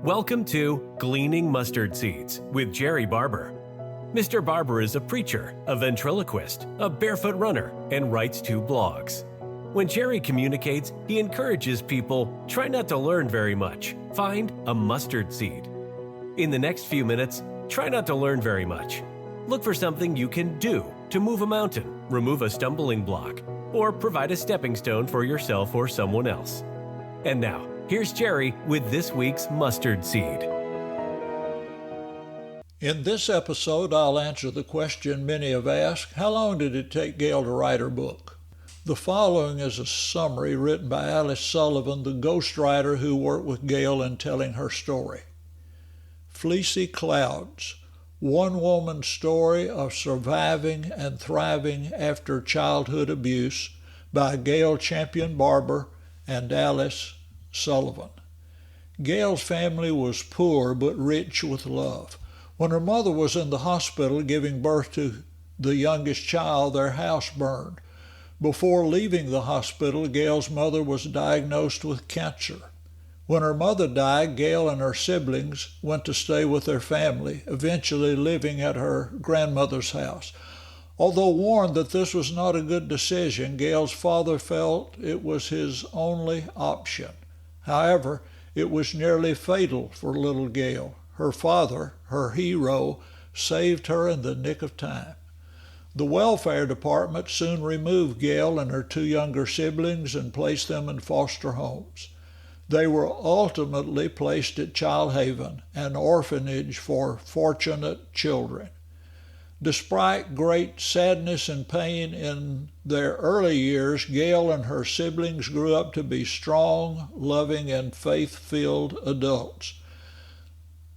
Welcome to Gleaning Mustard Seeds with Jerrie Barber. Mr. Barber is a preacher, a ventriloquist, a barefoot runner, and writes 2 blogs. When Jerrie communicates, he encourages people, try not to learn very much. Find a mustard seed. In the next few minutes, try not to learn very much. Look for something you can do to move a mountain, remove a stumbling block, or provide a stepping stone for yourself or someone else. And now, here's Jerrie with this week's mustard seed. In this episode, I'll answer the question many have asked: how long did it take Gail to write her book? The following is a summary written by Alice Sullivan, the ghostwriter who worked with Gail in telling her story. Fleecy Clouds, one woman's story of surviving and thriving after childhood abuse, by Gail Champion Barber and Alice Sullivan. Gail's family was poor but rich with love. When her mother was in the hospital giving birth to the youngest child, their house burned. Before leaving the hospital, Gail's mother was diagnosed with cancer. When her mother died, Gail and her siblings went to stay with their family, eventually living at her grandmother's house. Although warned that this was not a good decision, Gail's father felt it was his only option. However, it was nearly fatal for little Gail. Her father, her hero, saved her in the nick of time. The welfare department soon removed Gail and her 2 younger siblings and placed them in foster homes. They were ultimately placed at Child Haven, an orphanage for fortunate children. Despite great sadness and pain in their early years, Gail and her siblings grew up to be strong, loving, and faith-filled adults.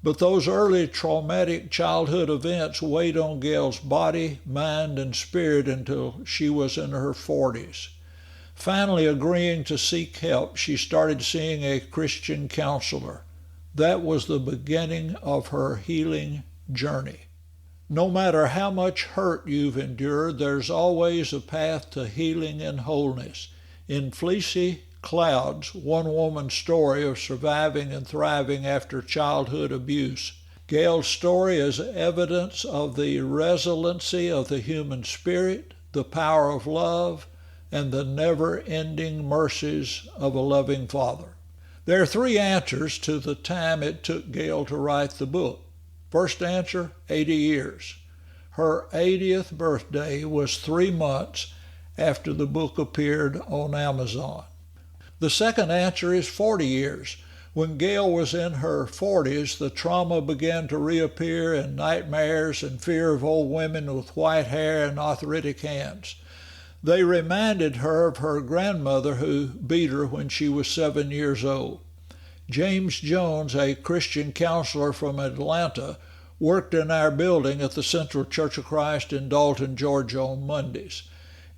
But those early traumatic childhood events weighed on Gail's body, mind, and spirit until she was in her 40s. Finally agreeing to seek help, she started seeing a Christian counselor. That was the beginning of her healing journey. No matter how much hurt you've endured, there's always a path to healing and wholeness. In Fleecy Clouds, one woman's story of surviving and thriving after childhood abuse, Gail's story is evidence of the resiliency of the human spirit, the power of love, and the never-ending mercies of a loving Father. There are 3 answers to the time it took Gail to write the book. First answer, 80 years. Her 80th birthday was 3 months after the book appeared on Amazon. The second answer is 40 years. When Gail was in her 40s, the trauma began to reappear in nightmares and fear of old women with white hair and arthritic hands. They reminded her of her grandmother who beat her when she was 7 years old. James Jones, a Christian counselor from Atlanta, worked in our building at the Central Church of Christ in Dalton, Georgia on Mondays.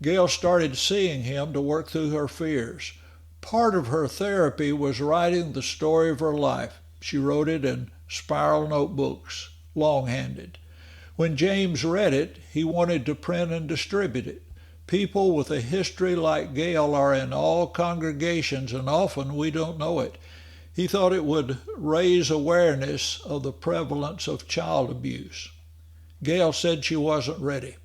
Gail started seeing him to work through her fears. Part of her therapy was writing the story of her life. She wrote it in spiral notebooks, long-handed. When James read it, he wanted to print and distribute it. People with a history like Gail are in all congregations, and often we don't know it. He thought it would raise awareness of the prevalence of child abuse. Gail said she wasn't ready.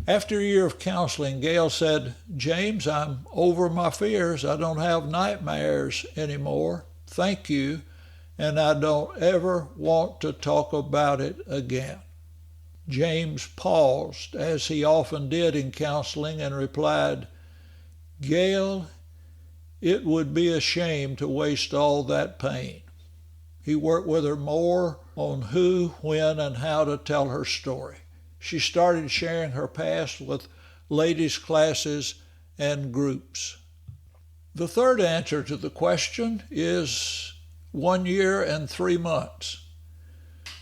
After a year of counseling, Gail said, "James, I'm over my fears. I don't have nightmares anymore. Thank you, and I don't ever want to talk about it again." James paused, as he often did in counseling, and replied, "Gail, it would be a shame to waste all that pain." He worked with her more on who, when, and how to tell her story. She started sharing her past with ladies' classes and groups. The third answer to the question is 1 year and 3 months.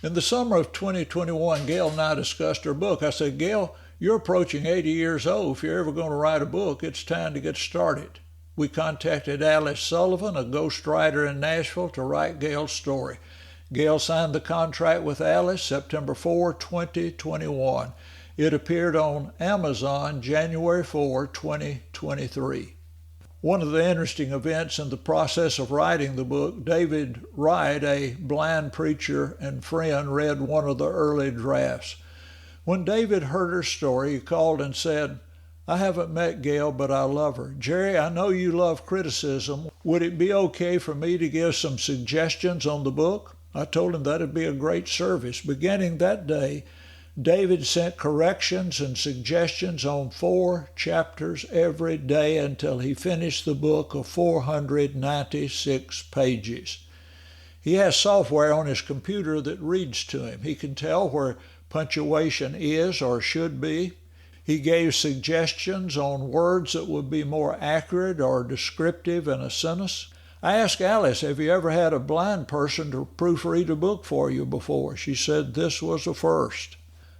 In the summer of 2021, Gail and I discussed her book. I said, "Gail, you're approaching 80 years old. If you're ever going to write a book, it's time to get started." We contacted Alice Sullivan, a ghostwriter in Nashville, to write Gail's story. Gail signed the contract with Alice September 4, 2021. It appeared on Amazon January 4, 2023. One of the interesting events in the process of writing the book, David Wright, a blind preacher and friend, read one of the early drafts. When David heard her story, he called and said, "I haven't met Gail, but I love her. Jerry, I know you love criticism. Would it be okay for me to give some suggestions on the book?" I told him that'd be a great service. Beginning that day, David sent corrections and suggestions on 4 chapters every day until he finished the book of 496 pages. He has software on his computer that reads to him. He can tell where punctuation is or should be. He gave suggestions on words that would be more accurate or descriptive in a sentence. I asked Alice, "Have you ever had a blind person to proofread a book for you before?" She said this was a first.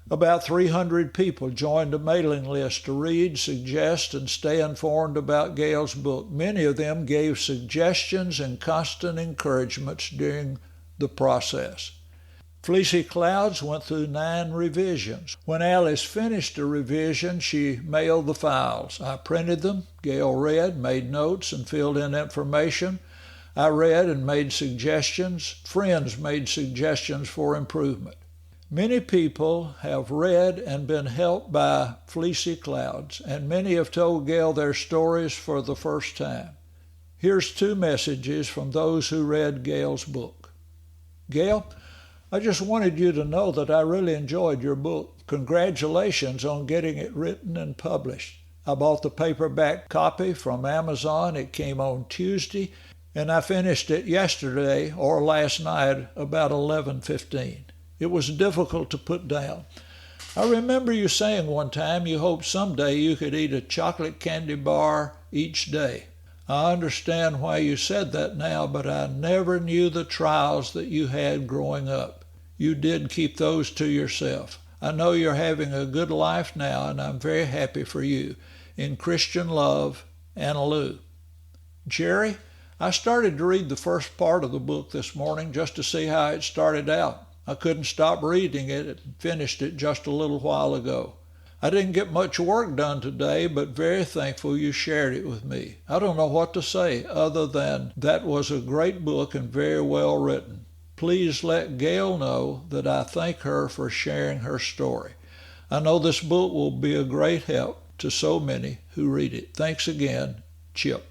About 300 people joined a mailing list to read, suggest, and stay informed about Gail's book. Many of them gave suggestions and constant encouragements during the process. Fleecy Clouds went through 9 revisions. When Alice finished a revision, she mailed the files. I printed them. Gail read, made notes, and filled in information. I read and made suggestions. Friends made suggestions for improvement. Many people have read and been helped by Fleecy Clouds, and many have told Gail their stories for the first time. Here's 2 messages from those who read Gail's book. Gail, I just wanted you to know that I really enjoyed your book. Congratulations on getting it written and published. I bought the paperback copy from Amazon. It came on Tuesday, and I finished it yesterday or last night about 11:15. It was difficult to put down. I remember you saying one time you hoped someday you could eat a chocolate candy bar each day. I understand why you said that now, but I never knew the trials that you had growing up. You did keep those to yourself. I know you're having a good life now, and I'm very happy for you. In Christian love, Anna Lou. Jerry, I started to read the first part of the book this morning just to see how it started out. I couldn't stop reading it and finished it just a little while ago. I didn't get much work done today, but very thankful you shared it with me. I don't know what to say other than that was a great book and very well written. Please let Gail know that I thank her for sharing her story. I know this book will be a great help to so many who read it. Thanks again, Chip.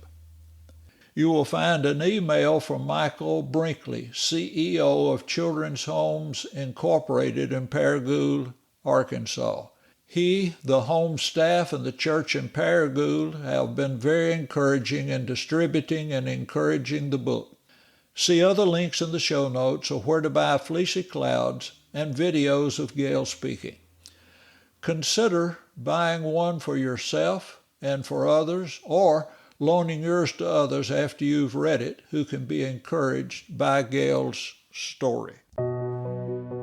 You will find an email from Michael Brinkley, CEO of Children's Homes Incorporated in Paragould, Arkansas. He, the home staff, and the church in Paragould have been very encouraging in distributing and encouraging the book. See other links in the show notes of where to buy Fleecy Clouds and videos of Gail speaking. Consider buying one for yourself and for others, or loaning yours to others after you've read it who can be encouraged by Gail's story.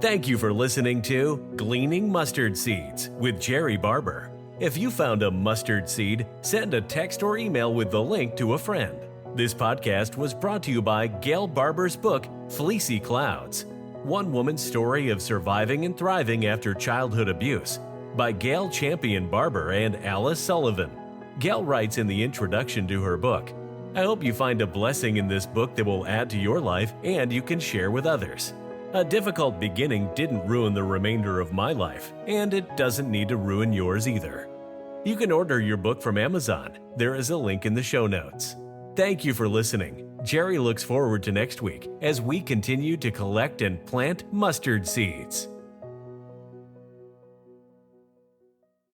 Thank you for listening to Gleaning Mustard Seeds with Jerrie Barber. If you found a mustard seed, send a text or email with the link to a friend. This podcast was brought to you by Gail Barber's book, Fleecy Clouds, One Woman's Story of Surviving and Thriving After Childhood Abuse, by Gail Champion Barber and Alice Sullivan. Gail writes in the introduction to her book, "I hope you find a blessing in this book that will add to your life and you can share with others. A difficult beginning didn't ruin the remainder of my life, and it doesn't need to ruin yours either." You can order your book from Amazon. There is a link in the show notes. Thank you for listening. Jerrie looks forward to next week as we continue to collect and plant mustard seeds.